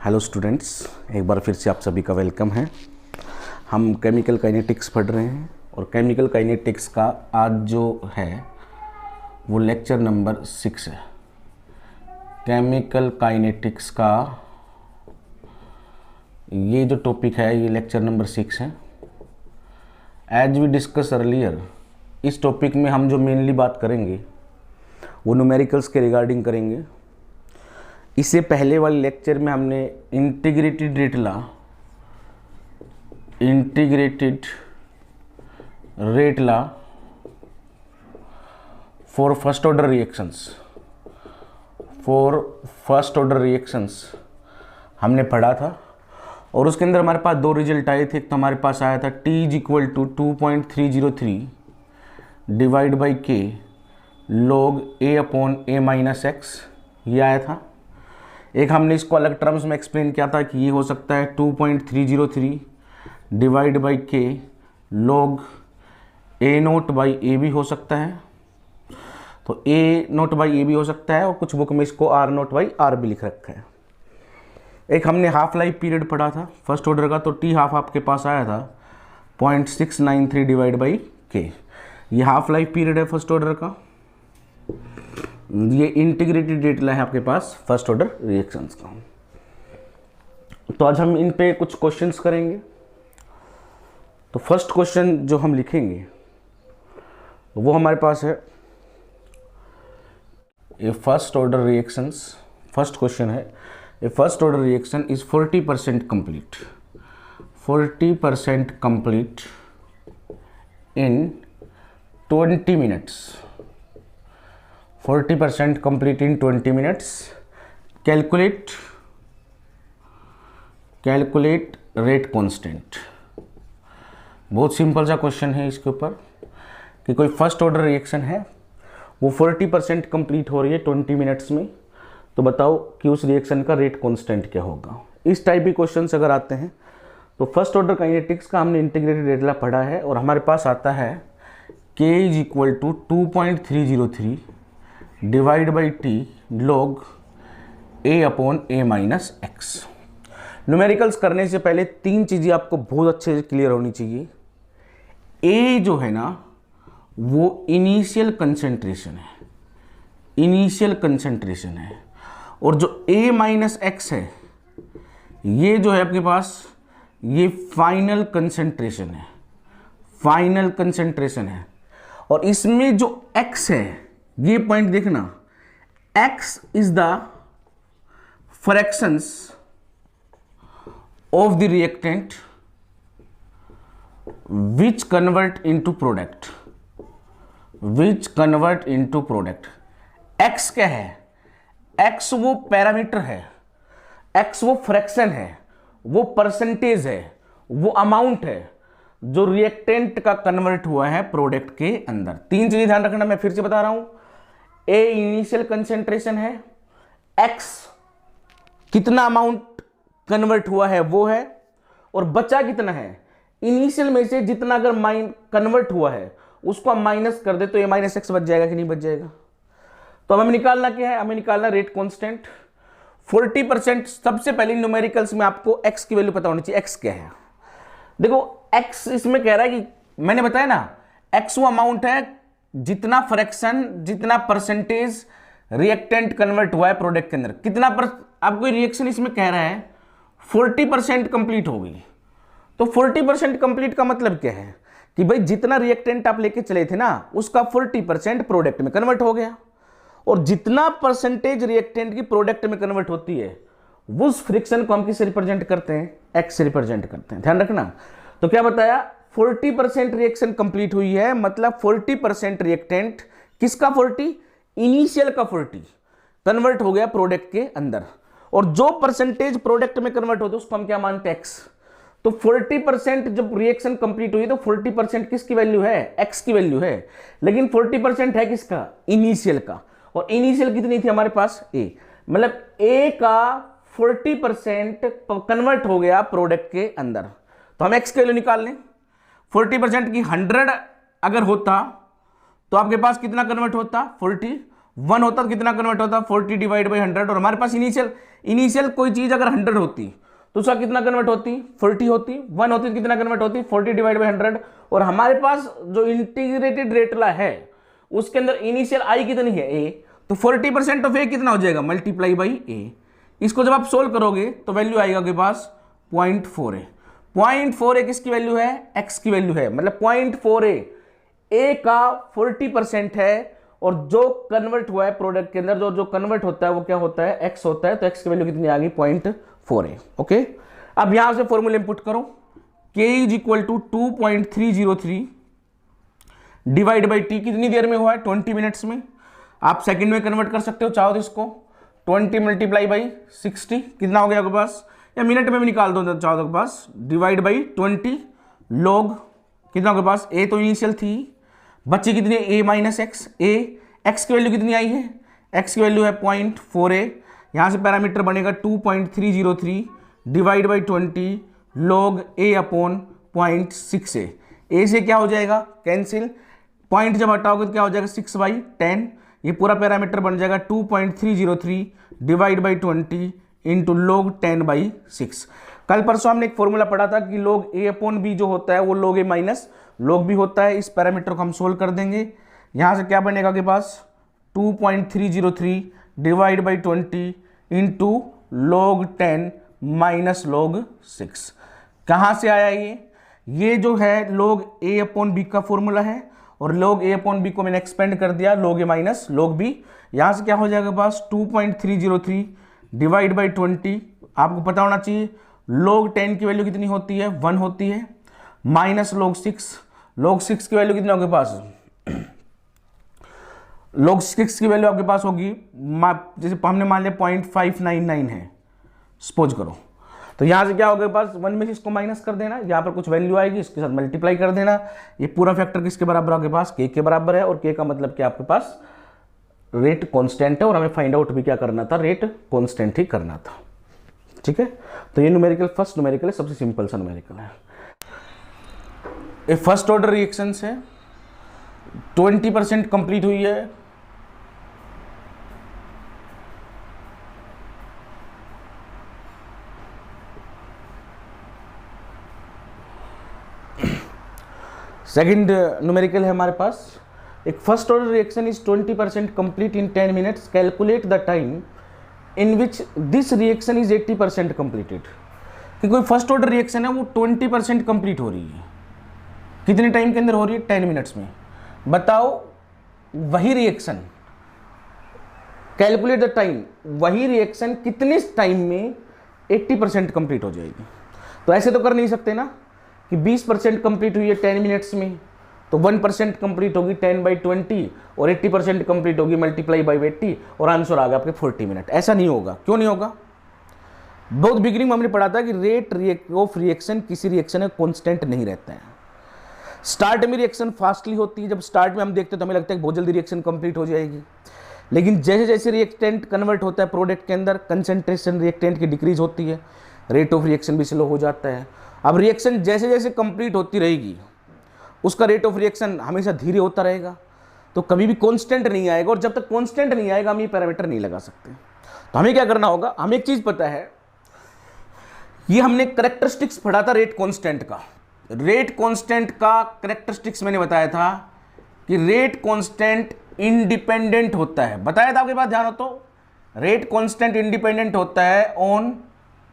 Hello students, एक बार फिर से आप सभी का वेलकम है। हम केमिकल काइनेटिक्स पढ़ रहे हैं और केमिकल काइनेटिक्स का आज जो है वो लेक्चर नंबर 6 है। केमिकल काइनेटिक्स का ये जो टॉपिक है ये लेक्चर नंबर 6 है। एज वी डिस्कस अर्लियर, इस टॉपिक में हम जो मेनली बात करेंगे वो न्यूमेरिकल्स के रिगार्डिंग करेंगे। इससे पहले वाले लेक्चर में हमने integrated rate law for first order reactions हमने पढ़ा था और उसके अंदर हमारे पास दो रिजल्ट आए थे। एक तो हमारे पास आया था T = 2.303 divide by K log A/A-x, ये आया था। एक हमने इसको अलग टर्म्स में एक्सप्लेन किया था कि ये हो सकता है 2.303 divide by K log A0/A भी हो सकता है। तो A0/A भी हो सकता है और कुछ बुक में इसको R0/R भी लिख रखा है। एक हमने हाफ लाइफ पीरियड पढ़ा था फर्स्ट ऑर्डर का, तो T हाफ आपके पास आया था 0.693 डिवाइड बाई K। ये हाफ लाइफ पीरियड है फर्स्ट ऑर्डर का। ये इंटीग्रेटेड रेट ला है आपके पास फर्स्ट ऑर्डर रिएक्शंस का। तो आज हम इन पे कुछ क्वेश्चंस करेंगे। तो फर्स्ट क्वेश्चन जो हम लिखेंगे वो हमारे पास है a first order reactions. First question है a first order reaction is 40% complete in 20 minutes. 40% complete in 20 minutes. Calculate rate constant। बहुत सिंपल सा क्वेश्चन है इसके ऊपर कि कोई फर्स्ट ऑर्डर रिएक्शन है वो 40% कंप्लीट हो रही है 20 मिनट्स में, तो बताओ कि उस रिएक्शन का रेट कांस्टेंट क्या होगा। इस टाइप के क्वेश्चंस अगर आते हैं तो फर्स्ट ऑर्डर काइनेटिक्स का हमने इंटीग्रेटेड रेट ला पढ़ा है और हमारे पास आता है K = 2.303 divide by T log A/A-x। Numericals करने से पहले तीन चीज़ें आपको बहुत अच्छे से क्लियर होनी चाहिए। A जो है ना वो इनिशियल कंसंट्रेशन है और जो A-x है ये जो है आपके पास ये फाइनल कंसंट्रेशन है। और इसमें जो X है ये पॉइंट देखना, X is the fractions of the reactant which convert into product. X क्या है? X वो पैरामीटर है, X वो फ्रैक्शन है, वो परसेंटेज है, वो अमाउंट है जो रिएक्टेंट का कन्वर्ट हुआ है प्रोडक्ट के अंदर। तीन चीजें ध्यान रखना, मैं फिर से बता रहा हूं। A इनिशियल कंसेंट्रेशन है, X कितना अमाउंट कन्वर्ट हुआ है वो है, और बचा कितना है इनिशियल में से जितना अगर कन्वर्ट हुआ है उसको हम माइनस कर दे तो A-x बच जाएगा कि नहीं बच जाएगा। तो हमें निकालना क्या है? हमें निकालना रेट कांस्टेंट 40%। सबसे पहले न्यूमेरिकल्स में आपको X की वैल्यू पता होनी चाहिए। X क्या है? देखो X इसमें कह रहा है कि मैंने बताया ना, X वो अमाउंट है जितना फ्रैक्शन, जितना परसेंटेज रिएक्टेंट कन्वर्ट हुआ है प्रोडक्ट के अंदर। कितना आपको रिएक्शन इसमें कह रहा है 40% कंप्लीट हो गई। तो 40% कंप्लीट का मतलब क्या है कि भाई जितना रिएक्टेंट आप लेके चले थे ना उसका 40% प्रोडक्ट में कन्वर्ट हो गया, और जितना परसेंटेज रिएक्टेंट की प्रोडक्ट में कन्वर्ट होती है उस फ्रिक्शन को हम किससे रिप्रेजेंट करते हैं? X से रिप्रेजेंट करते हैं। ध्यान रखना। तो क्या बताया? 40% रिएक्शन कंप्लीट हुई है, मतलब 40% रिएक्टेंट किसका 40? इनिशियल का 40 कन्वर्ट हो गया प्रोडक्ट के अंदर, और जो परसेंटेज प्रोडक्ट में कन्वर्ट होता है उसको हम क्या मानते हैं? X। तो 40% जब रिएक्शन कंप्लीट हुई तो 40% किसकी वैल्यू है? X की वैल्यू है। लेकिन 40% है किसका? इनिशियल का। और इनिशियल कितनी थी हमारे पास? A। मतलब A का 40% कन्वर्ट हो गया प्रोडक्ट के अंदर। तो हम X की वैल्यू निकाल लें। 40% की 100 अगर होता तो आपके पास कितना कन्वर्ट होता? 40, 1 होता तो कितना कन्वर्ट होता, 40 डिवाइड बाई 100, और हमारे पास इनिशियल कोई चीज अगर 100 होती तो उसका कितना कन्वर्ट होती, 40 होती। 1 होती तो कितना कन्वर्ट होती, 40 डिवाइड बाई 100, और हमारे पास जो इंटीग्रेटेड रेटला है उसके अंदर इनिशियल आई कितनी है, ए, तो 40% ऑफ ए कितना हो जाएगा, मल्टीप्लाई बाई ए। इसको जब आप सोल्व करोगे तो वैल्यू आएगा आपके पास 0.4a। 0.4a किसकी वैल्यू है, एक्स की वैल्यू है, मतलब 0.4a ए का 40% है, और जो कन्वर्ट हुआ है प्रोडक्ट के अंदर, जो कन्वर्ट होता है वो क्या होता है, एक्स होता है, तो एक्स की वैल्यू कितनी आ गई, 0.4a। ओके, अब यहां से फॉर्मूला इंपुट करो, k is equal to 2.303 divide by t, कितनी देर में हुआ है, 20 मिनट्स में। आप सेकंड में कन्वर्ट कर सकते हो चाहो तो इसको, 20 मल्टीप्लाई बाई 60 कितना हो गया आपके पास, या मिनट में भी निकाल दो चाहो तो पास, डिवाइड बाई 20 लॉग कितना आपके पास, ए तो इनिशियल थी, बच्ची कितनी है, a माइनस एक्स, एक्स की वैल्यू कितनी आई है, एक्स की वैल्यू है 0.4a, यहां से पैरामीटर बनेगा 2.303 divide by 20 log a upon 0.6a। ए से क्या हो जाएगा, कैंसिल, पॉइंट जब हटाओगे तो क्या हो जाएगा, 6/10, ये पूरा पैरामीटर बन जाएगा 2.303 डिवाइड बाई 20 इंटू लॉग 10/6। कल परसों हमने एक फॉर्मूला पढ़ा था कि log a अपॉन बी जो होता है वो log a minus log b होता है। इस पैरामीटर को हम सोल्व कर देंगे, यहां से क्या बनेगा आपके पास, 2.303 divide by 20 into log 10 minus log 6। कहां से आया ये जो है log a अपॉन बी का फॉर्मूला है, और log a अपॉन बी को मैंने एक्सपेंड कर दिया log a minus log b। यहां से क्या हो जाएगा पास, 2.303 डिवाइड बाई 20, आपको पता होना चाहिए log 10 की वैल्यू कितनी होती है, 1 होती है, माइनस log 6 की वैल्यू कितनी होगी पास, log 6 की वैल्यू आपके पास होगी, जैसे हमने मान लिया 0.599 है सपोज करो, तो यहां से क्या होगा पास, 1 में से इसको माइनस कर देना, यहां पर कुछ वैल्यू आएगी इसके साथ मल्टीप्लाई कर देना, ये पूरा फैक्टर किसके बराबर आपके पास, k के बराबर है, और k का मतलब क्या आपके पास रेट कांस्टेंट है, और हमें फाइंड आउट भी क्या करना था, रेट कांस्टेंट ही करना था। ठीक है, तो ये न्यूमेरिकल फर्स्ट न्यूमेरिकल है, सबसे सिंपल सा न्यूमेरिकल है। ये फर्स्ट ऑर्डर रिएक्शन है, 20% कंप्लीट हुई है, सेकंड न्यूमेरिकल है हमारे पास, एक first order reaction is 20% complete in 10 minutes, calculate the time in which this reaction is 80% completed. कि कोई फर्स्ट ऑर्डर रिएक्शन है वो 20% कंप्लीट हो रही है, कितने टाइम के अंदर हो रही है, 10 मिनट्स में। बताओ वही रिएक्शन, कैलकुलेट द टाइम, वही रिएक्शन कितने टाइम में 80% कंप्लीट हो जाएगी। तो ऐसे तो कर नहीं सकते ना कि 20% कंप्लीट हुई है 10 मिनट्स में, तो 1% कंप्लीट होगी 10/20, और 80% कंप्लीट होगी मल्टीप्लाई बाई 80, और आंसर आ गया आपके 40 मिनट। ऐसा नहीं होगा, क्यों नहीं होगा, बहुत बिगिनिंग में हमने पढ़ा था कि रेट ऑफ रिएक्शन किसी रिएक्शन में कांस्टेंट नहीं रहता है। स्टार्ट में रिएक्शन फास्टली होती है, जब स्टार्ट में हम देखते हैं तो हमें लगता है कि बहुत जल्दी रिएक्शन कंप्लीट हो जाएगी, लेकिन जैसे जैसे रिएक्टेंट कन्वर्ट होता है प्रोडक्ट के अंदर, कंसेंट्रेशन रिएक्टेंट की डिक्रीज होती है, रेट ऑफ रिएक्शन भी स्लो हो जाता है। अब रिएक्शन जैसे जैसे कंप्लीट होती रहेगी उसका रेट ऑफ रिएक्शन हमेशा धीरे होता रहेगा, तो कभी भी कांस्टेंट नहीं आएगा, और जब तक कांस्टेंट नहीं आएगा हम ये पैरामीटर नहीं लगा सकते। तो हमें क्या करना होगा, हमें एक चीज पता है, ये हमने करैक्टरिस्टिक्स पढ़ा था रेट कांस्टेंट का। रेट कांस्टेंट का करैक्टरिस्टिक्स मैंने बताया था कि रेट कांस्टेंट इंडिपेंडेंट होता है, बताया था आपके पास ध्यान हो तो, रेट कांस्टेंट इंडिपेंडेंट होता है ऑन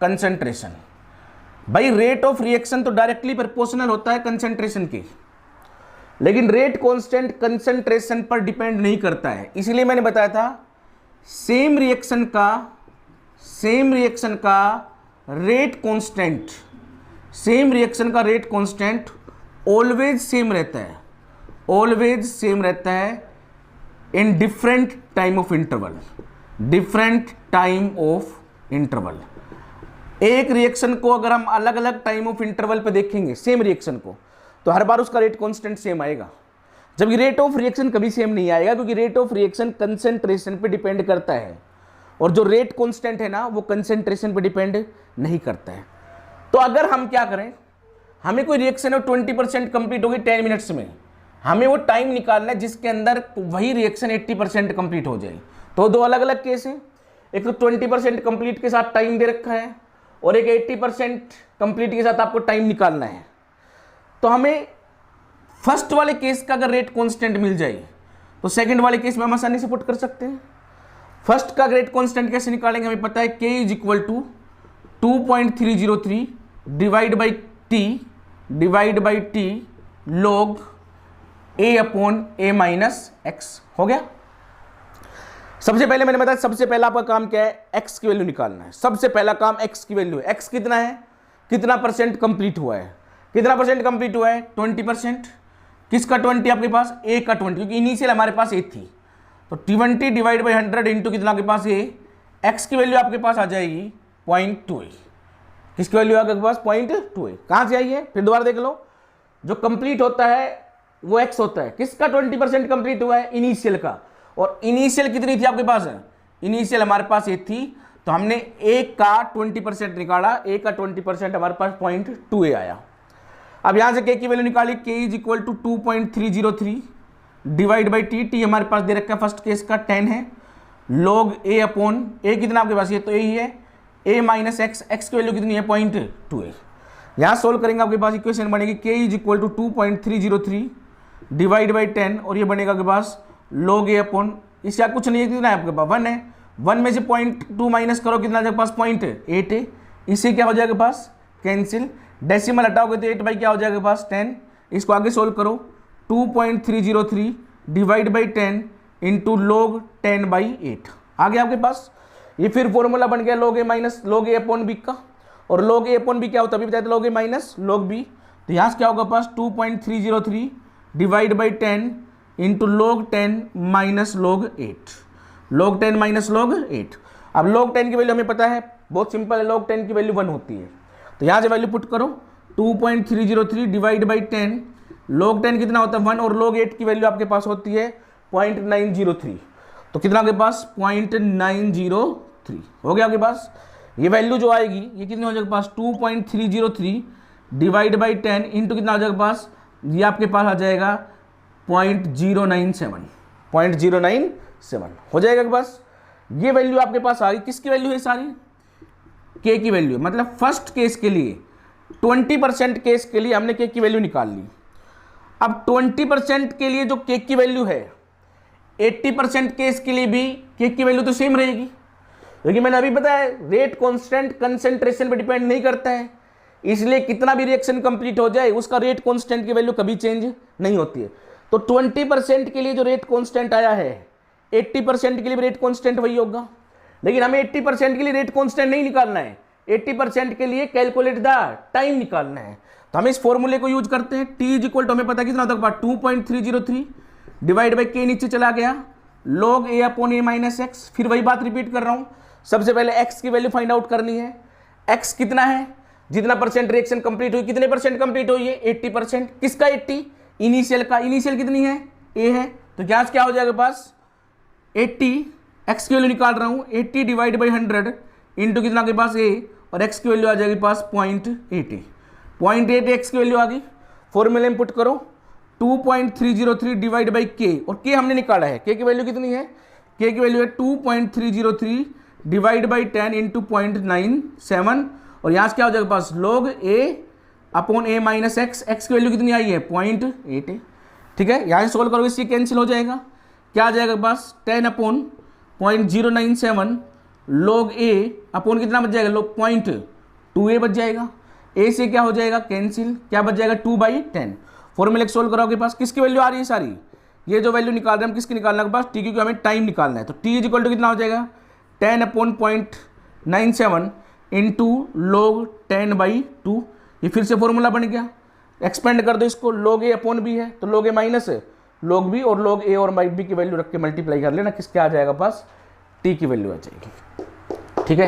कंसंट्रेशन। भाई रेट ऑफ रिएक्शन तो डायरेक्टली प्रोपोर्शनल होता है कंसंट्रेशन की, लेकिन रेट कांस्टेंट कंसंट्रेशन पर डिपेंड नहीं करता है। इसलिए मैंने बताया था सेम रिएक्शन का रेट कांस्टेंट, सेम रिएक्शन का रेट कांस्टेंट ऑलवेज सेम रहता है, ऑलवेज सेम रहता है in different time of interval, different time of interval. एक रिएक्शन को अगर हम अलग अलग टाइम ऑफ इंटरवल पे देखेंगे सेम रिएक्शन को, तो हर बार उसका रेट कांस्टेंट सेम आएगा, जबकि रेट ऑफ रिएक्शन कभी सेम नहीं आएगा, क्योंकि रेट ऑफ रिएक्शन कंसंट्रेशन पे डिपेंड करता है, और जो रेट कांस्टेंट है ना वो कंसंट्रेशन पे डिपेंड नहीं करता है। तो अगर हम क्या करें, हमें कोई रिएक्शन है 20% कंप्लीट होगी 10 मिनट्स में, हमें वो टाइम निकालना है जिसके अंदर वही रिएक्शन 80% कंप्लीट हो जाए। तो दो अलग अलग केस हैं, एक तो 20% कंप्लीट के साथ टाइम दे रखा है और एक 80% कंप्लीट के साथ आपको टाइम निकालना है। तो हमें फर्स्ट वाले केस का अगर रेट कांस्टेंट मिल जाए तो सेकंड वाले केस में हम आसानी से पुट कर सकते हैं। फर्स्ट का रेट कांस्टेंट कैसे निकालेंगे, हमें पता है k is equal to 2.303 divide by t log a upon a minus x. हो गया। सबसे पहले मैंने बताया, सबसे पहला आपका काम क्या है, x की वैल्यू निकालना है। सबसे पहला काम x की वैल्यू है। x कितना है, कितना परसेंट कंप्लीट हुआ है, कितना परसेंट कंप्लीट हुआ है, 20%। किसका 20 आपके पास, a का 20, क्योंकि इनिशियल हमारे पास a थी। तो 20 डिवाइड बाई 100 इंटू कितना आपके पास a, x की वैल्यू आपके पास आ जाएगी 0.2a। किसकी वैल्यू आपके पास 0.2a। कहाँ से आई है, फिर दोबारा देख लो। जो कंप्लीट होता है वो x होता है। किसका 20% कंप्लीट हुआ है, इनिशियल का। और इनिशियल कितनी थी आपके पास, इनिशियल हमारे पास a थी, तो हमने a का 20% निकाला, a का 20% हमारे पास 0.2a आया। अब यहां से k की वैल्यू निकाली, k is equal to 2.303 divide by t हमारे पास दे रखा है, फर्स्ट केस का 10 है, log a अपॉन a कितना आपके पास, ये तो यही है, a माइनस एक्स, एक्स की वैल्यू कितनी है 0.2a। यहाँ सोल्व करेंगे आपके पास इक्वेशन बनेगी k is equal to 2.303 divide by 10 और ये बनेगा आपके पास log a अपॉन, इसका कुछ नहीं है, कितना है आपके पास 1 है, 1 में से 0.2 माइनस करो, कितना आपके पास 0.8 है। इससे क्या हो जाएगा पास, कैंसिल, डेसिमल हटाओगे तो 8 बाई क्या हो जाएगा पास 10। इसको आगे सोल्व करो, 2.303 divide by 10 into log 10 by 8 आ गया आपके पास। ये फिर फॉर्मूला बन गया log a minus log a upon b का, और log a अपॉन b क्या होता है, अभी बताया था log a minus log b। तो यहाँ से क्या होगा पास 2.303 divide by 10 into log 10 minus log 8, log 10 minus log 8। अब log 10 की वैल्यू हमें पता है, बहुत सिंपल है, log 10 की वैल्यू 1 होती है। तो यहाँ से वैल्यू पुट करो, 2.303 डिवाइड बाई 10, log 10 कितना होता है 1, और log 8 की वैल्यू आपके पास होती है 0.903। तो कितना आपके पास 0.903 हो गया आपके पास। ये वैल्यू जो आएगी ये कितनी हो जाएगा पास 2.303 डिवाइड बाई 10 इंटू कितना हो जाएगा पास, ये आपके पास आ जाएगा 0.097 हो जाएगा आपके पास। ये वैल्यू आपके पास आ गई, किसकी वैल्यू है सारी, k की वैल्यू। मतलब फर्स्ट केस के लिए 20% केस के लिए हमने k की वैल्यू निकाल ली। अब 20% के लिए जो k की वैल्यू है, 80% केस के लिए भी k की वैल्यू तो सेम रहेगी, क्योंकि मैंने अभी बताया रेट कांस्टेंट कंसेंट्रेशन पर डिपेंड नहीं करता है, इसलिए कितना भी रिएक्शन कंप्लीट हो जाए उसका रेट कांस्टेंट की वैल्यू कभी चेंज नहीं होती है। तो 20% के लिए जो रेट कांस्टेंट आया है, 80% के लिए भी रेट कांस्टेंट वही होगा, लेकिन हमें 80% के लिए रेट कांस्टेंट नहीं निकालना है, 80% के लिए कैलकुलेट द टाइम निकालना है। तो हम इस फॉर्मूले को यूज करते हैं, t इज इक्वल टू हमें पता कितना होता है 2.303 डिवाइड बाई k नीचे चला गया, log a upon a minus x. फिर वही बात रिपीट कर रहा हूं, सबसे पहले x की वैल्यू फाइंड आउट करनी है। x कितना है, जितना परसेंट रिएक्शन कंप्लीट हुई, कितने परसेंट कंप्लीट हुई है 80%। किसका 80, इनिशियल का, इनिशियल कितनी है a है, तो क्या हो जाएगा पास 80, x की वैल्यू निकाल रहा हूं 80 डिवाइड बाई 100 इंटू कितना के पास a, और x की वैल्यू आ जाएगी पास 0.8 x की वैल्यू आ गई। फॉर्मूले में पुट करो 2.303 डिवाइड बाई k, और k हमने निकाला है, k की वैल्यू कितनी है, k की वैल्यू है 2.303 डिवाइड बाई 10 इंटू 0.97, और यहाँ से क्या हो जाएगा पास log a upon a minus x, x की वैल्यू कितनी आई है 0.8। ठीक है, यहाँ से सोल्व करोगे इससे कैंसिल हो जाएगा, क्या आ जाएगा पास 10 अपॉन 0.097 log a अपॉन कितना बच जाएगा, log 0.2a बच जाएगा, a से क्या हो जाएगा कैंसिल, क्या बच जाएगा 2/10। फॉर्मूले सोल्व करोगे पास किसकी वैल्यू आ रही है सारी, ये जो वैल्यू निकाल रहे हैं हम किसकी निकालना है पास, t, क्योंकि हमें टाइम निकालना है। तो t इज इक्वल टू कितना हो जाएगा 10 अपॉन 0.97 इंटू log 10/2। ये फिर से फॉर्मूला बन गया, एक्सपेंड कर दो इसको, log a अपॉन b है तो log a minus log b, और log a और b की वैल्यू रख के मल्टीप्लाई कर लेना, किसके आ जाएगा पास t की वैल्यू आ जाएगी। ठीक है,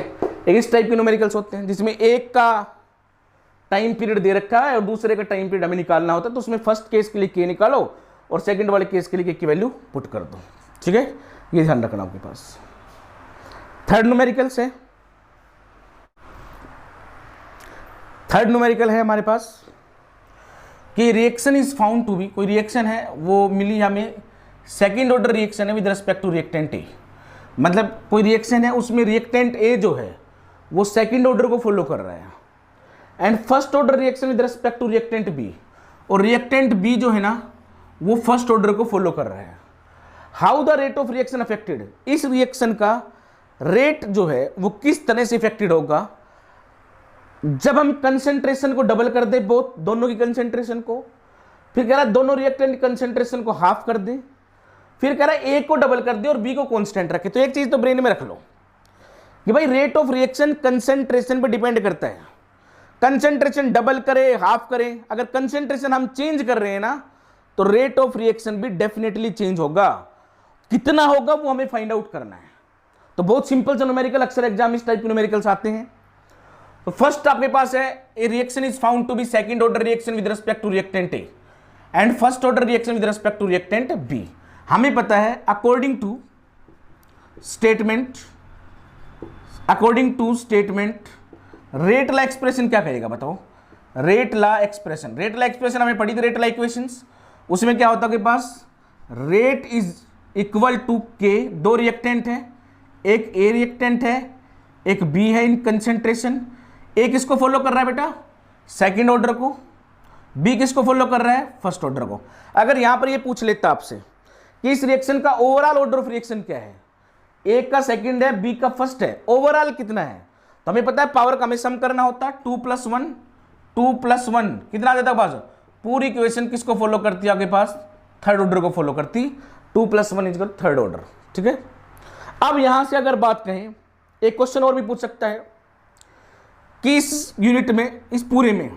एक इस टाइप के न्यूमेरिकल्स होते हैं जिसमें एक का टाइम पीरियड दे रखा है और दूसरे का टाइम पीरियड हमें निकालना होता है, तो उसमें फर्स्ट केस के लिए k निकालो और सेकंड वाले केस के लिए k की वैल्यू पुट कर दो। ठीक है, ये ध्यान रखना आपके पास। थर्ड न्यूमेरिकल है हमारे पास कि reaction is found to be, कोई रिएक्शन है वो मिली हमें, सेकेंड ऑर्डर रिएक्शन है with respect to reactant A, मतलब कोई रिएक्शन है उसमें रिएक्टेंट ए जो है वो सेकेंड ऑर्डर को फॉलो कर रहा है, and first order reaction with respect to reactant B, और रिएक्टेंट बी जो है ना वो फर्स्ट ऑर्डर को फॉलो कर रहा है। How the rate of reaction affected, इस रिएक्शन का रेट जो है वो किस तरह से इफेक्टेड होगा जब हम कंसेंट्रेशन को डबल कर दे, बोथ दोनों की कंसेंट्रेशन को, फिर कह रहा है दोनों रिएक्टेंट कंसेंट्रेशन को हाफ कर दे, फिर कह रहा है ए को डबल कर दे और बी को कांस्टेंट रखे। तो एक चीज तो ब्रेन में रख लो कि भाई रेट ऑफ रिएक्शन कंसेंट्रेशन पर डिपेंड करता है, कंसेंट्रेशन डबल करे हाफ करे, अगर कंसेंट्रेशन हम चेंज कर रहे हैं ना तो रेट ऑफ रिएक्शन भी डेफिनेटली चेंज होगा, कितना होगा वो हमें फाइंड आउट करना है। तो बहुत सिंपल से न्यूमेरिकल, अक्सर एग्जाम इस टाइप के न्यूमेरिकल्स आते हैं। तो फर्स्ट आपके पास है a reaction is found to be second order reaction with respect to reactant A and first order reaction with respect to reactant B. हमें पता है according to statement rate law expression क्या कहेगा बताओ, रेट ला एक्सप्रेशन हमें पढ़ी थी, rate ला equations, उसमें क्या होता है के पास रेट इज इक्वल टू के, दो रिएक्टेंट है, एक ए रिएक्टेंट है एक बी है इन कंसेंट्रेशन, ए किसको फॉलो कर रहा है बेटा सेकंड ऑर्डर को, बी किसको फॉलो कर रहा है फर्स्ट ऑर्डर को। अगर यहां पर ये पूछ लेता आपसे कि इस रिएक्शन का ओवरऑल ऑर्डर ऑफ रिएक्शन क्या है, ए का सेकंड है बी का फर्स्ट है, ओवरऑल कितना है, तो हमें पता है पावर का हमें सम करना होता है, 2 + 1 कितना आ जाता है पास, पूरी इक्वेशन किसको फॉलो करती है आपके पास थर्ड ऑर्डर को फॉलो करती, 2 + 1 इज थर्ड ऑर्डर। ठीक है, अब यहां से अगर बात कहें एक क्वेश्चन और भी पूछ सकता है कि इस यूनिट में, इस पूरे में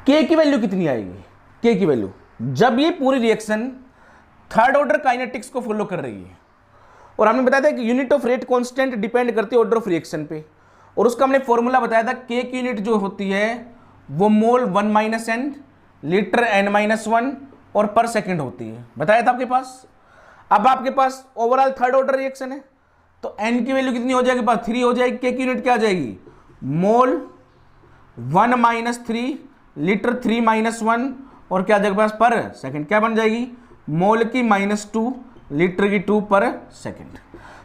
के की वैल्यू कितनी आएगी, के की वैल्यू जब ये पूरी रिएक्शन थर्ड ऑर्डर काइनेटिक्स को फॉलो कर रही है, और हमने बताया था कि unit of rate constant depend करती है ऑर्डर ऑफ रिएक्शन पे, और उसका हमने फॉर्मूला बताया था के की यूनिट जो होती है वो मोल 1 - n लीटर n-1 और पर सेकंड होती है, बताया था आपके पास। अब आपके पास ओवरऑल थर्ड ऑर्डर रिएक्शन है तो n की वैल्यू कितनी हो जाएगी पास 3 हो जाएगी, के की यूनिट क्या आ जाएगी मोल 1 - 3 लीटर 3 - 1 और क्या आ जाएगा पास पर सेकंड, क्या बन जाएगी मोल की -2 लीटर की 2 पर सेकंड।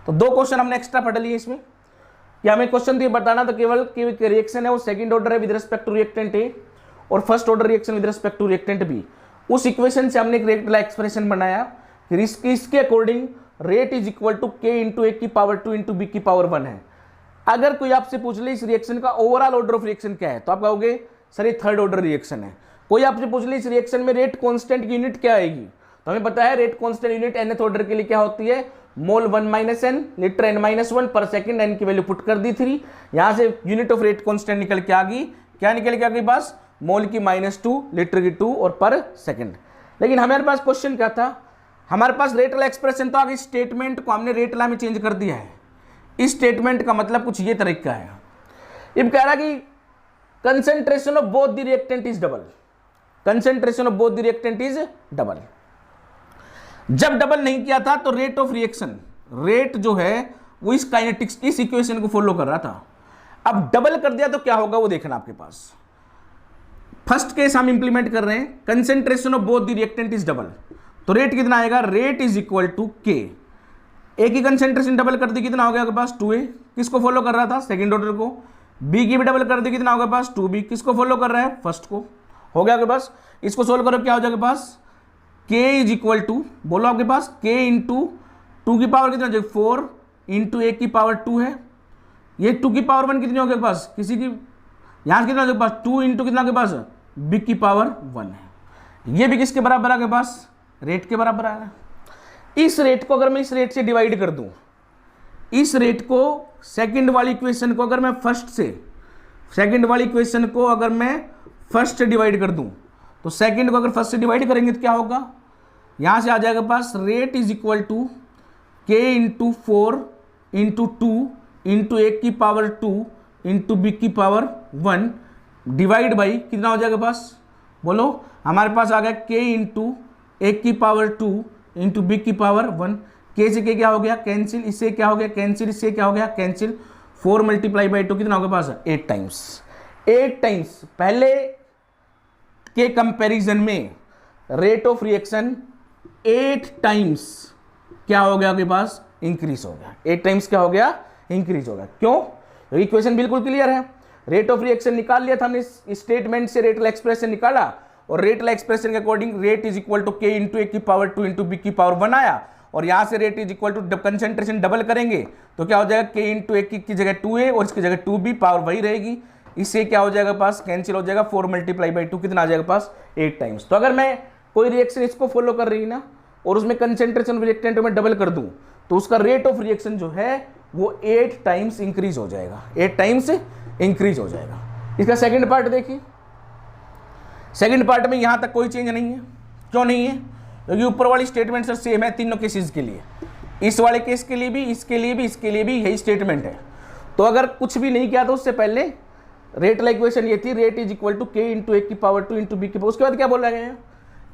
तो दो क्वेश्चन हमने एक्स्ट्रा पढ़ लिए इसमें, कि हमें क्वेश्चन तो बताना था केवल कि रिएक्शन है वो सेकंड ऑर्डर है with respect to reactant A और first order reaction with respect to reactant B. उस इक्वेशन से हमने एक रेट ला एक्सप्रेशन बनाया, फिर इसके according rate is equal to के इंटू ए की पावर 2 इंटू बी की पावर 1 है। अगर कोई आपसे पूछ ले इस रिएक्शन का ओवरऑल ऑर्डर ऑफ रिएक्शन क्या है तो आप कहोगे सर ये थर्ड ऑर्डर रिएक्शन है। कोई आपसे पूछ ले इस रिएक्शन में रेट कांस्टेंट की यूनिट क्या आएगी तो हमें पता है rate constant unit nth order के लिए क्या होती है मोल 1 - n लीटर n-1 पर सेकंड, n की वैल्यू पुट कर दी 3, यहां से यूनिट ऑफ रेट कांस्टेंट निकल के आ गई, क्या निकल के आ गई पास मोल की -2 लीटर की 2 और पर सेकंड। लेकिन हमारे पास क्वेश्चन क्या था, हमारे पास रेट ला एक्सप्रेशन तो आ गई, स्टेटमेंट को हमने रेट ला में चेंज कर दिया है। इस स्टेटमेंट का मतलब कुछ ये तरीका है, अब कह रहा कि concentration of both the reactant is double, concentration of both the reactant is double. जब डबल नहीं किया था तो रेट ऑफ रिएक्शन, रेट जो है वो इस काइनेटिक्स इस इक्वेशन को फॉलो कर रहा था, अब डबल कर दिया तो क्या होगा वो देखना आपके पास। फर्स्ट केस हम इंप्लीमेंट कर रहे हैं, concentration of both the reactant is double, तो रेट कितना आएगा रेट इज इक्वल टू के, ए की कंसेंट्रेशन डबल कर दी कितना हो गया आपके पास 2a, किसको फॉलो कर रहा था सेकंड ऑर्डर को, बी की भी डबल कर दी कितना होगा पास 2b, किसको फॉलो कर रहा है फर्स्ट को, हो गया आपके पास। इसको सोल्व करो क्या हो जाएगा पास k इज इक्वल टू, बोलो आपके पास k इंटू 2 की पावर कितना हो जाएगा 4 इंटू ए की पावर 2 है, ये 2 की पावर 1 कितनी हो गया पास किसी की, यहां कितना हो गया पास 2 इंटू कितना के पास b की पावर 1 है, ये भी किसके बराबर आ गया पास रेट के बराबर आ रहा है। इस रेट को अगर मैं इस रेट से डिवाइड कर दूं, इस रेट को सेकंड वाली इक्वेशन को अगर मैं फर्स्ट से, सेकंड वाली इक्वेशन को अगर मैं फर्स्ट से डिवाइड कर दूं तो सेकंड को अगर फर्स्ट से डिवाइड करेंगे तो क्या होगा, यहां से आ जाएगा पास रेट इज इक्वल टू के इंटू 4 इंटू 2 इंटू ए की पावर 2 इंटू बी की पावर 1 डिवाइड बाई कितना हो जाएगा पास, बोलो हमारे पास आ गया के इंटू ए की पावर 2 इंटू बी की पावर 1, के से के क्या हो गया कैंसिल, इससे क्या हो गया कैंसिल, इससे क्या हो गया कैंसिल, 4 × 2 कितना हो गया पास 8 टाइम्स, 8 टाइम्स। पहले के कंपैरिजन में रेट ऑफ रिएक्शन 8 टाइम्स क्या हो गया आपके पास, इंक्रीज हो गया। 8 टाइम्स क्या हो गया, इंक्रीज हो गया। क्यों, इक्वेशन बिल्कुल क्लियर है। रेट ऑफ रिएक्शन निकाल लिया था हमने, स्टेटमेंट से रेट एक्सप्रेशन निकाला, और रेट एक्सप्रेशन के according rate is equal to के इंटू ए की पावर 2 इंटू बी की पावर 1 आया, और यहां से rate is equal to concentration double करेंगे तो क्या हो जाएगा, के इंटू ए की जगह 2a और इसकी जगह 2b, पावर वही रहेगी। इससे क्या हो जाएगा पास, कैंसिल हो जाएगा, 4 मल्टीप्लाई बाई 2 कितना आ जाएगा पास, 8 टाइम्स। तो अगर मैं कोई रिएक्शन इसको फॉलो कर रही ना और उसमें कंसेंट्रेशन रिएक्टेंट में डबल कर दूं तो उसका रेट ऑफ रिएक्शन जो है वो 8 टाइम्स इंक्रीज हो जाएगा, 8 टाइम्स इंक्रीज हो जाएगा। इसका सेकंड पार्ट देखिए, सेकंड पार्ट में यहां तक कोई चेंज नहीं है। क्यों नहीं है, क्योंकि ऊपर वाली स्टेटमेंट सर सेम है तीनों केसेस के लिए, इस वाले केस के लिए भी, इसके लिए भी, इसके लिए भी यही स्टेटमेंट है। तो अगर कुछ भी नहीं किया तो उससे पहले रेट वाला इक्वेशन ये थी, रेट इज इक्वल टू के इंटू ए की पावर 2 इंटू बी की पावर, उसके बाद क्या बोला गया है,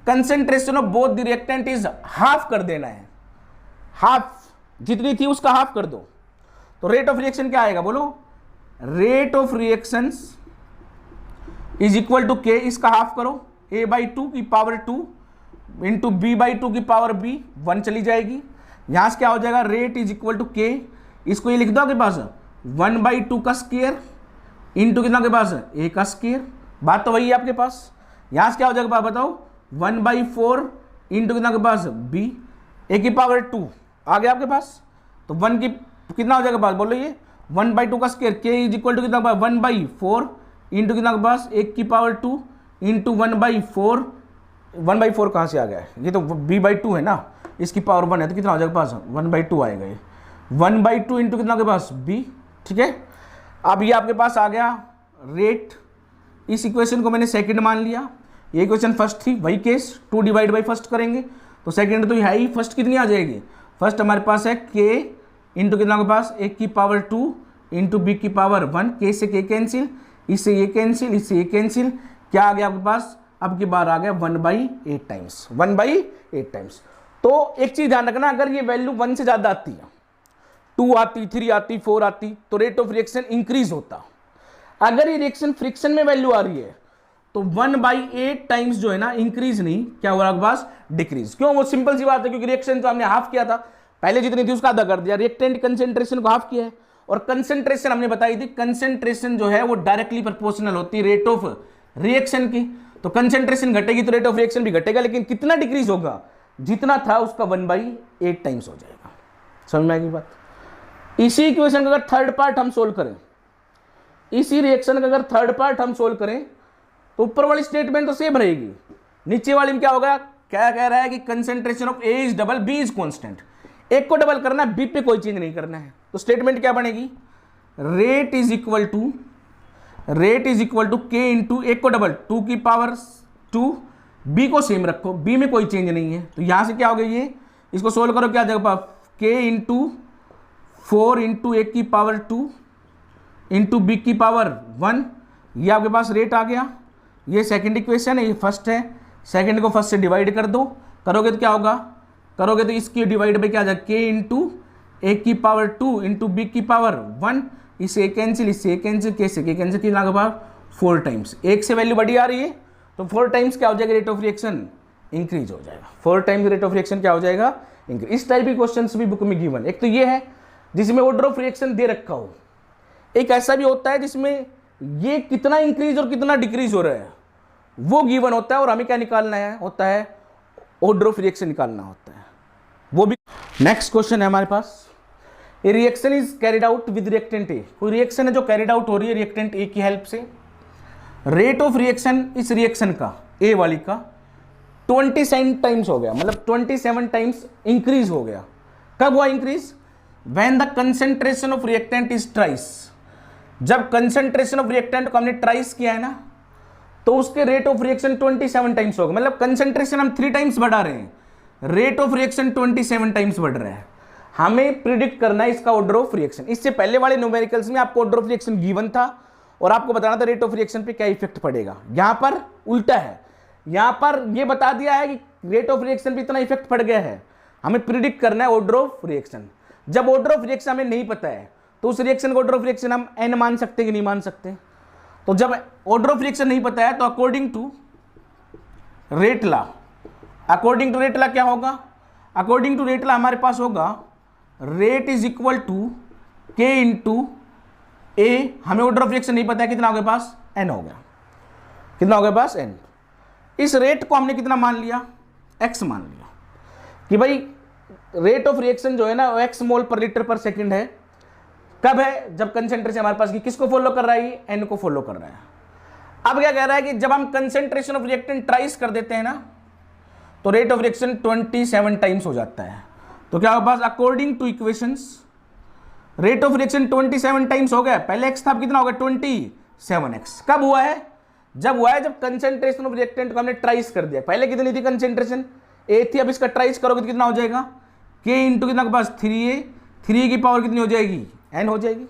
concentration of both the reactant is half कर देना है, हाफ जितनी थी उसका हाफ कर दो। तो रेट ऑफ रिएक्शन क्या आएगा बोलो, rate of reactions is equal to k, इसका हाफ करो, a बाई 2 की पावर 2 इंटू बी बाई 2 की पावर b, 1 चली जाएगी। यहां से क्या हो जाएगा, रेट इज इक्वल टू के, इसको ये लिख दो आपके पास 1 बाई 2 का स्क्वायर इंटू कितना के पास, a का स्क्वायर, बात तो वही है आपके पास। यहां से क्या हो जाएगा बताओ, 1 बाई 4 इंटू कितना के पास b, a की पावर 2 आ गया आपके पास। तो 1 की कितना हो जाएगा पास, बोलो ये 1 बाई 2 का स्क्वायर, के इज इक्वल टू कितना 1 बाई 4 इंटू कितना के पास, 1 की पावर 2 इंटू 1 बाई 4, 1 बाई 4 कहाँ से आ गया है, ये तो b बाई 2 है ना, इसकी पावर 1 है तो कितना हो जाएगा पास, 1 बाई 2 आएगा ये, 1 बाई 2 इंटू कितना के पास b, ठीक है। अब ये आपके पास आ गया रेट, इस इक्वेशन को मैंने सेकंड मान लिया, ये इक्वेशन फर्स्ट थी, वही केस 2 डिवाइड बाई फर्स्ट करेंगे तो सेकंड तो है ही, फर्स्ट कितनी आ जाएगी, फर्स्ट हमारे पास है k इंटू कितना के पास, 1 की पावर 2 इंटू बी की पावर 1, के से k कैंसिल, इससे ये कैंसिल, इससे ये कैंसिल, क्या आ गया आपके पास, अब की बार आ गया 1/8 टाइम्स, 1/8 टाइम्स। तो एक चीज ध्यान रखना, अगर ये वैल्यू 1 से ज्यादा आती है, 2 आती, 3 आती, 4 आती, तो रेट ऑफ रिएक्शन इंक्रीज होता। अगर ये रिएक्शन फ्रिक्शन में वैल्यू आ रही है तो 1/8 टाइम्स जो है ना इंक्रीज नहीं, क्या हो रहा है आपके पास, डिक्रीज। क्यों, वो सिंपल सी बात है, क्योंकि रिएक्शन तो हमने हाफ किया था, पहले जितनी थी उसका आधा कर दिया, रिएक्टेंट कंसेंट्रेशन को हाफ किया है, और कंसेंट्रेशन हमने बताई थी, कंसेंट्रेशन जो है वो डायरेक्टली प्रोपोर्शनल होती है रेट ऑफ रिएक्शन की। तो कंसेंट्रेशन घटेगी तो रेट ऑफ रिएक्शन भी घटेगा, लेकिन कितना डिक्रीज होगा, जितना था उसका 1/8 टाइम्स हो जाएगा। समझ में आएगी बात। इसी इक्वेशन का अगर थर्ड पार्ट हम सोल्व करें, इसी रिएक्शन का अगर थर्ड पार्ट हम सोल्व करें तो ऊपर वाली स्टेटमेंट तो सेम रहेगी, नीचे वाली में क्या होगा, क्या कह रहा है कि concentration of A is double, B is constant, एक को डबल करना है, बी पे कोई चेंज नहीं करना है। तो स्टेटमेंट क्या बनेगी, रेट इज इक्वल टू के इंटू, एक को डबल 2 की पावर 2, बी को सेम रखो, बी में कोई चेंज नहीं है, तो यहां से क्या हो गया, ये इसको सोल्व करो, क्या जगह के इंटू 4 इंटू 1 की पावर 2 इंटू बी की पावर 1, ये आपके पास रेट आ गया। ये सेकंड इक्वेशन है, ये फर्स्ट है, सेकंड को फर्स्ट से डिवाइड कर दो, करोगे तो क्या होगा, करोगे तो इसकी डिवाइड पे क्या आ जाएगा, के इंटू 1 की पावर 2 इंटू बी की पावर 1, इससे कैंसिल, इससे कैंसिल, कैसे के कैंसिल, कितना के 4 टाइम्स, एक से वैल्यू बड़ी आ रही है तो 4 टाइम्स क्या हो जाएगा, रेट ऑफ रिएक्शन इंक्रीज हो जाएगा, 4 टाइम्स रेट ऑफ रिएक्शन क्या हो जाएगा, इंक्रीज। इस टाइप के क्वेश्चन भी बुक में गिवन, एक तो ये है जिसमें ऑर्डर ऑफ रिएक्शन दे रखा हो, एक ऐसा भी होता है जिसमें ये कितना इंक्रीज और कितना डिक्रीज हो रहा है वो गिवन होता है, और हमें क्या निकालना है, होता है ऑर्डर ऑफ रिएक्शन निकालना होता है वो भी। नेक्स्ट क्वेश्चन है हमारे पास, a reaction is carried out with reactant A, कोई रिएक्शन है जो कैरिड आउट हो रही है रिएक्टेंट ए की हेल्प से, रेट ऑफ रिएक्शन इस रिएक्शन का, ए वाली का 27 टाइम्स हो गया, मतलब 27 टाइम्स इंक्रीज हो गया। कब हुआ increase, when the concentration of reactant is thrice, जब कंसेंट्रेशन ऑफ रिएक्टेंट को हमने ट्राइस किया है ना तो उसके रेट ऑफ रिएक्शन 27 टाइम्स होगा, मतलब कंसेंट्रेशन हम 3 टाइम्स बढ़ा रहे हैं, रेट ऑफ रिएक्शन 27 टाइम्स बढ़ रहा है। हमें प्रिडिक्ट करना है इसका ऑर्डर ऑफ रिएक्शन। इससे पहले वाले न्यूमेरिकल्स में आपको ऑर्डर ऑफ रिएक्शन गिवन था और आपको बताना था रेट ऑफ रिएक्शन पे क्या इफेक्ट पड़ेगा, यहां पर उल्टा है, यहां पर यह बता दिया है कि रेट ऑफ रिएक्शन पे इतना इफेक्ट पड़ गया है, हमें प्रिडिक्ट करना है ऑर्डर ऑफ रिएक्शन। जब ऑर्डर ऑफ रिएक्शन हमें नहीं पता है तो उस रिएक्शन का ऑर्डर ऑफ रिएक्शन हम n मान सकते हैं कि नहीं मान सकते। तो जब ऑर्डर ऑफ रिएक्शन नहीं पता है तो according to rate law, according to rate law क्या होगा, अकॉर्डिंग टू रेट लॉ हमारे पास होगा रेट इज इक्वल टू के इंटू ए, हमें ऑर्डर ऑफ रिएक्शन नहीं पता है, कितना हो गया पास, एन हो गया, कितना हो गया पास, एन। इस रेट को हमने कितना मान लिया, एक्स मान लिया कि भाई रेट ऑफ रिएक्शन जो है ना वो एक्स मोल पर लीटर पर सेकंड है। कब है, जब कंसेंट्रेशन हमारे पास किसको फॉलो कर रहा है, एन को फॉलो कर रहा है। अब क्या कह रहा है कि जब हम कंसेंट्रेशन ऑफ रिएक्टेंट ट्राइस कर देते हैं ना तो रेट ऑफ रिएक्शन 27 टाइम्स हो जाता है। तो क्या होगा पास, according to equations rate of reaction 27 times हो गया, पहले एक्स था, कितना हो गया 27x। कब हुआ है, जब हुआ है जब कंसेंट्रेशन ऑफ रिएक्टेंट को हमने ट्राइस कर दिया। पहले कितनी थी कंसेंट्रेशन, ए थी, अब इसका ट्राइस करोगे तो कितना हो जाएगा, के इंटू कितना के पास 3a, 3 की पावर कितनी हो जाएगी, एन हो जाएगी।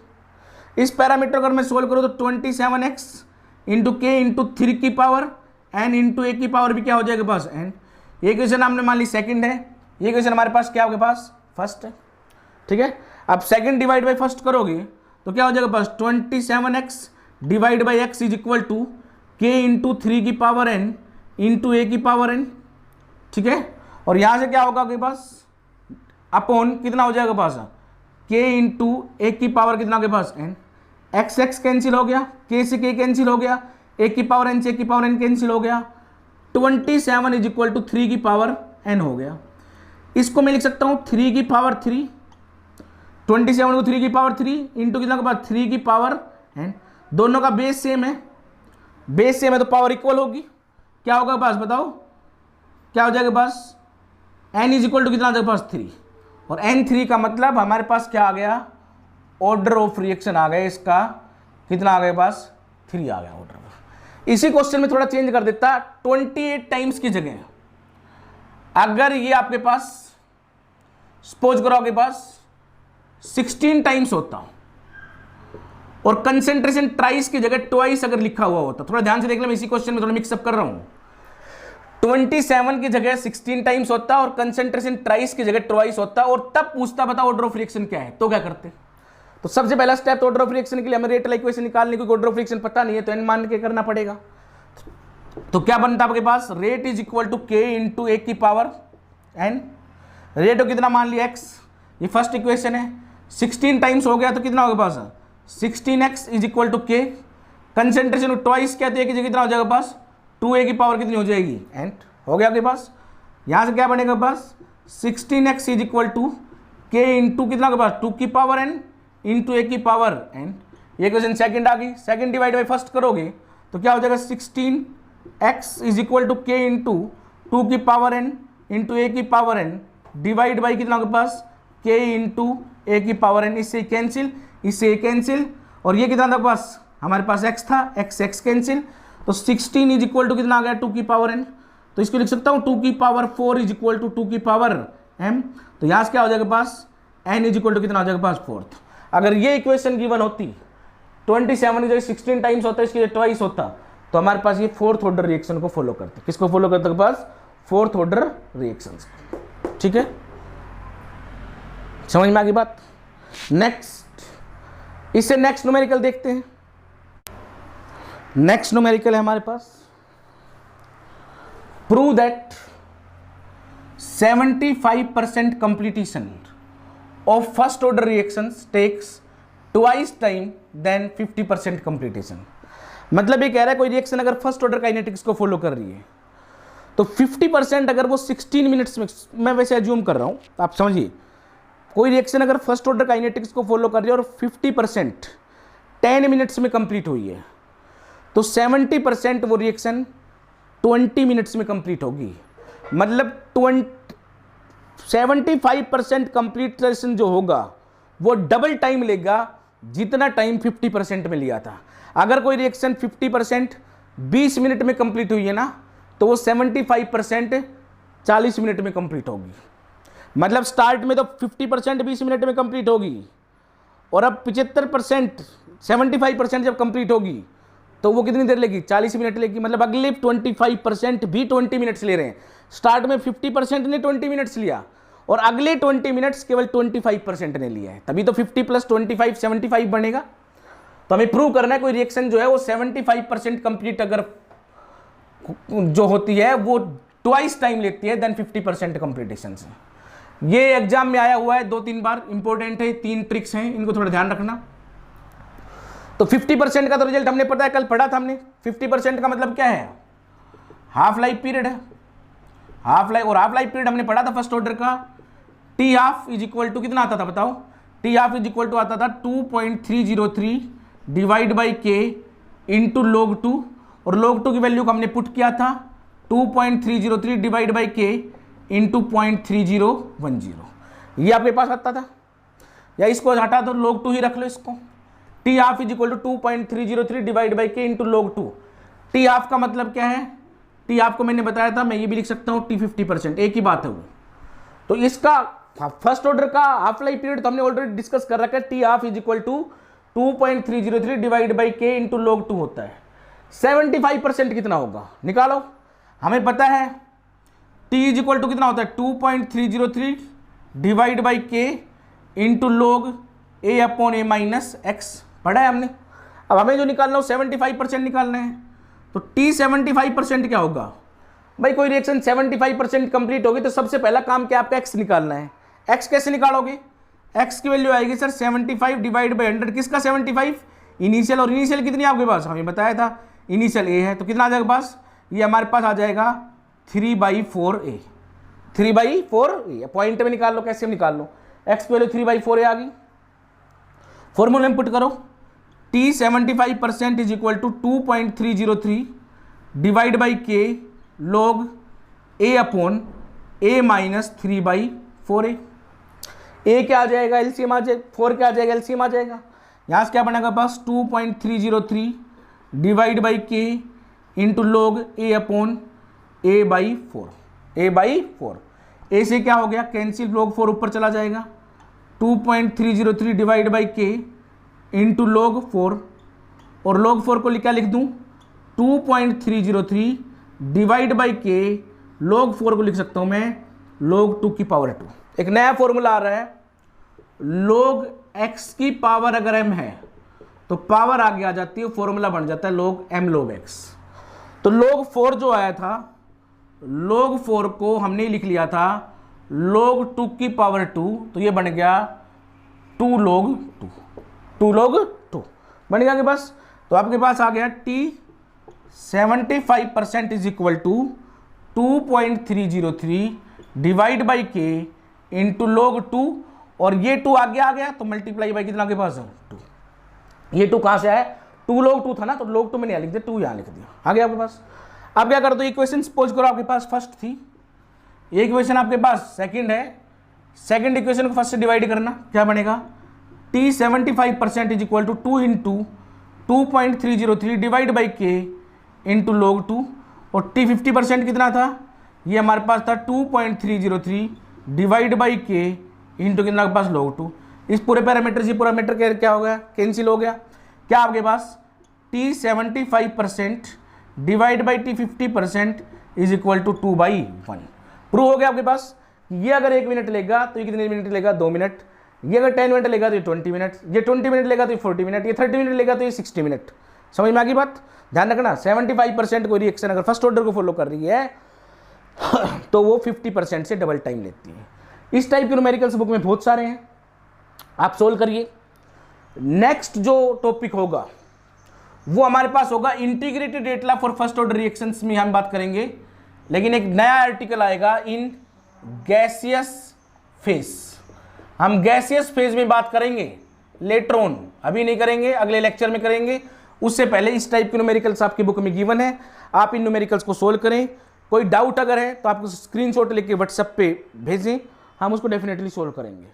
इस पैरामीटर अगर मैं सोल्व करूँ तो 27x इंटू के इंटू 3 की पावर एन इंटू ए की पावर भी क्या हो जाएगा पास, एन। ये क्वेश्चन हमने मान ली सेकंड है, ये क्वेश्चन हमारे पास क्या होगा पास, फर्स्ट है, ठीक है। अब सेकंड डिवाइड बाय फर्स्ट करोगे तो क्या हो जाएगा पास, 27x divide by x is equal to के इंटू 3 की पावर एन इंटू ए की पावर एन, ठीक है। और यहां से क्या होगा आपके पास, अपॉन कितना हो जाएगा पास, के इंटू ए की पावर कितना के पास, एन। एक्स एक्स कैंसिल हो गया, के से के कैंसिल हो गया, ए की पावर एन से ए की पावर एन कैंसिल हो गया, 27 इज इक्वल टू 3 की पावर एन हो गया। इसको मैं लिख सकता हूं 3 की पावर 3, 27 को 3 की पावर 3 इंटू कितना के पास 3 की पावर एन। दोनों का बेस सेम है, बेस सेम है तो पावर इक्वल होगी। क्या होगा पास बताओ, क्या हो जाएगा पास, एन इज इक्वल टू कितना आ जाएगा पास 3, और एन 3 का मतलब हमारे पास क्या आ गया, ऑर्डर ऑफ रिएक्शन आ गया, इसका कितना आ गया पास 3 आ गया ऑर्डर। इसी क्वेश्चन में थोड़ा चेंज कर देता, 28 टाइम्स की जगह अगर ये आपके पास सपोज करो आपके पास 16 टाइम्स होता और कंसेंट्रेशन ट्राइस की जगह ट्वाइस अगर लिखा हुआ होता, थोड़ा ध्यान से देख लें, मैं इसी क्वेश्चन में थोड़ा मिक्सअप कर रहा हूं, 27 की जगह 16 टाइम्स होता और कंसेंट्रेशन ट्राइस की जगह ट्वाइस होता और तब पूछता बता ऑर्डर ऑफ रिएक्शन क्या है, तो क्या करते। तो सबसे पहला स्टेप तो ऑर्डर ऑफ रिएक्शन के लिए हमें रेट इक्वेशन निकालने की, ऑर्डर ऑफ रिएक्शन पता नहीं है तो एन मान के करना पड़ेगा। तो क्या बनता आपके पास, रेट इज इक्वल टू के इंटू ए की पावर एन। रेट को कितना मान लिया एक्स, ये फर्स्ट इक्वेशन है, 16 टाइम्स हो गया तो कितना होगा पास, 16x इज इक्वल टू के। कंसेंट्रेशन ट्वाइस क्या, तो एक की जगह कितना हो जाएगा पास, 2a की पावर कितनी हो जाएगी, एन हो गया आपके पास। यहां से क्या बनेगा पास, 16x इज इक्वल टू के इंटू कितना के पास 2 की पावर n इंटू ए की पावर n। ये क्वेश्चन सेकंड आ गई, सेकंड डिवाइड बाई फर्स्ट करोगे तो क्या हो जाएगा, 16x इज इक्वल टू के इंटू 2 की पावर n इंटू ए की पावर n डिवाइड बाई कितना के पास, के इंटू ए की पावर n। इससे कैंसिल, इससे कैंसिल, और ये कितना था पास, हमारे पास x था, x कैंसिल, तो 16 इज इक्वल टू कितना आ गया 2 की पावर n। तो इसको लिख सकता हूँ 2 की पावर 4 इज इक्वल टू 2 की पावर m। तो यहाँ से क्या हो जाएगा पास, n इज इक्वल टू कितना हो जाएगा पास 4। अगर ये इक्वेशन गिवन होती 27 की जगह 16 टाइम्स होता, इसकी जगह ट्वाइस होता, तो हमारे पास ये 4th ऑर्डर रिएक्शन को फॉलो करते। किसको फॉलो करते पास, 4th ऑर्डर रिएक्शन। ठीक है, समझ में आ गई बात। नेक्स्ट, इससे नेक्स्ट न्यूमेरिकल देखते हैं। नेक्स्ट न्यूमेरिकल है हमारे पास, prove that 75% completion of first order reactions takes twice time then 50% completion. मतलब ये कह रहा है कोई रिएक्शन अगर फर्स्ट ऑर्डर काइनेटिक्स को फॉलो कर रही है तो 50% अगर वो 16 मिनट्स में, मैं वैसे एज्यूम कर रहा हूं, आप समझिए, कोई रिएक्शन अगर फर्स्ट ऑर्डर काइनेटिक्स को फॉलो कर रही है और 50% 10 मिनट्स में कंप्लीट हुई है, तो 70% वो रिएक्शन 20 मिनट्स में कंप्लीट होगी। मतलब 75% कंप्लीटेशन जो होगा वो डबल टाइम लेगा जितना टाइम 50% में लिया था। अगर कोई रिएक्शन 50% 20 मिनट में कंप्लीट हुई है ना, तो वो 75% 40 मिनट में कंप्लीट होगी। मतलब स्टार्ट में तो 50% 20 मिनट में कंप्लीट होगी, और अब 75% 75% जब कंप्लीट होगी तो वो कितनी देर लेगी, 40 मिनट लेगी। मतलब अगले 25% भी 20 मिनट्स ले रहे हैं। स्टार्ट में 50% ने 20 मिनट्स लिया और अगले 20 मिनट्स केवल 25% ने लिया है, तभी तो 50 + 25 75 बनेगा। तो हमें प्रूव करना है कोई रिएक्शन जो है वो 75% कंप्लीट अगर जो होती है वो ट्वाइस टाइम लेती है देन 50% कंप्लीटेशन से। ये एग्जाम में आया हुआ है 2-3 बार, इंपॉर्टेंट है, 3 ट्रिक्स हैं, इनको थोड़ा ध्यान रखना। तो 50% का तो रिजल्ट हमने पता है, कल पढ़ा था हमने। 50% का मतलब क्या है, हाफ लाइफ पीरियड है, हाफ लाइफ। और हाफ लाइफ पीरियड हमने पढ़ा था फर्स्ट ऑर्डर का, t half is equal to कितना आता था बताओ, t half is equal to आता था 2.303 divide by k into log 2, और log 2 की वैल्यू को हमने पुट किया था 2.303 डिवाइड बाई के इंटू 0.3010। ये आपके पास आता था, या इसको हटा दो, log 2 ही रख लो इसको। T half is equal to 2.303 divide by k into log 2। T half का मतलब क्या है, टी हाफ को मैंने बताया था, मैं ये भी लिख सकता हूँ टी 50%, एक ही बात है वो। तो इसका फर्स्ट ऑर्डर का हाफ लाइफ पीरियड तो हमने ऑलरेडी डिस्कस कर रखा है, t half is equal to 2.303 divide by k into log 2 होता है। 75% कितना होगा निकालो, हमें पता है टी इज इक्वल टू कितना होता है 2.303 divide by k into log a upon a minus x, पढ़ा है हमने। अब हमें जो निकालना हो 75% निकालना है, तो t 75% क्या होगा भाई, कोई रिएक्शन 75% कंप्लीट होगी तो सबसे पहला काम क्या आपका x निकालना है। x कैसे निकालोगे, x की वैल्यू आएगी सर 75 डिवाइड बाई 100, किसका 75, इनिशियल, और इनिशियल कितनी आपके पास, हमें बताया था इनिशियल a है, तो कितना आ जाएगा पास, ये हमारे पास आ जाएगा 3/4a, 3/4a। पॉइंट में निकाल लो, कैसे निकाल लो, x की वैल्यू 3/4a आ गई, फॉर्मूले में पुट करो, t 75% is equal to 2.303 divide by k log a upon a minus 3/4a। a क्या आ जाएगा, एलसीएम आ जाएगा, 4 क्या आ जाएगा, एलसीएम आ जाएगा। यहाँ से क्या बनेगा पास 2.303 divide by k into log a upon a/4, a/4। a से क्या हो गया कैंसिल, log 4 ऊपर चला जाएगा, 2.303 divide by k into log 4, और log 4 को क्या लिख दूँ 2.303 डिवाइड बाई के, log 4 को लिख सकता हूँ मैं log 2 की पावर 2। एक नया फॉर्मूला आ रहा है, log x की पावर अगर m है तो पावर आगे आ जाती है, फॉर्मूला बन जाता है log m log x। तो log 4 जो आया था, log 4 को हमने लिख लिया था log 2 की पावर 2, तो ये बन गया 2 log 2, 2 log 2 बन गया आपके पास। तो आपके पास आ गया t 75% is equal to 2.303 divide by k into log 2, और ये 2 आगे आ गया तो मल्टीप्लाई बाई कितना आपके पास है 2। ये 2 कहाँ से आया, 2 log 2 था ना, तो log 2 मैंने यहाँ लिख दिया, 2 यहाँ लिख दिया, आ गया आपके पास। अब क्या कर दो, इक्वेशन सपोज करो आपके पास फर्स्ट थी, ये इक्वेशन आपके पास सेकंड है, सेकंड इक्वेशन को फर्स्ट से डिवाइड करना, क्या बनेगा t 75% is equal to 2 into 2.303 divide by k into log 2, और t 50% कितना था, ये हमारे पास था 2.303 डिवाइड बाई के इंटू कितना के पास log 2। इस पूरे पैरामीटर से पैरामीटर क्या हो गया, कैंसिल हो गया। क्या आपके पास t 75% divide by t 50% is equal to 2/1। Prove हो गया आपके पास। ये अगर 1 मिनट लेगा तो ये कितने मिनट लेगा, 2 मिनट। ये अगर 10 मिनट लेगा तो ये 20 मिनट, ये 20 मिनट लेगा तो ये 40 मिनट, ये 30 मिनट लेगा तो ये 60 मिनट। समझ में आ गई बात, ध्यान रखना। 75% कोई रिएक्शन अगर फर्स्ट ऑर्डर को फॉलो कर रही है तो वो 50% से डबल टाइम लेती है। इस टाइप के न्यूमेरिकल्स बुक में बहुत सारे हैं, आप सोल्व करिए। नेक्स्ट जो टॉपिक होगा वो हमारे पास होगा integrated rate law for first order reactions में हम बात करेंगे, लेकिन एक नया आर्टिकल आएगा इन गैसियस फेज। हम गैसियस फेज में बात करेंगे लेटर ऑन, अभी नहीं करेंगे, अगले लेक्चर में करेंगे। उससे पहले इस टाइप के न्यूमेरिकल्स आपकी बुक में गिवन है, आप इन न्यूमेरिकल्स को सोल्व करें। कोई डाउट अगर है तो आप स्क्रीनशॉट लेके व्हाट्सएप पे भेजें, हम उसको डेफिनेटली सोल्व करेंगे।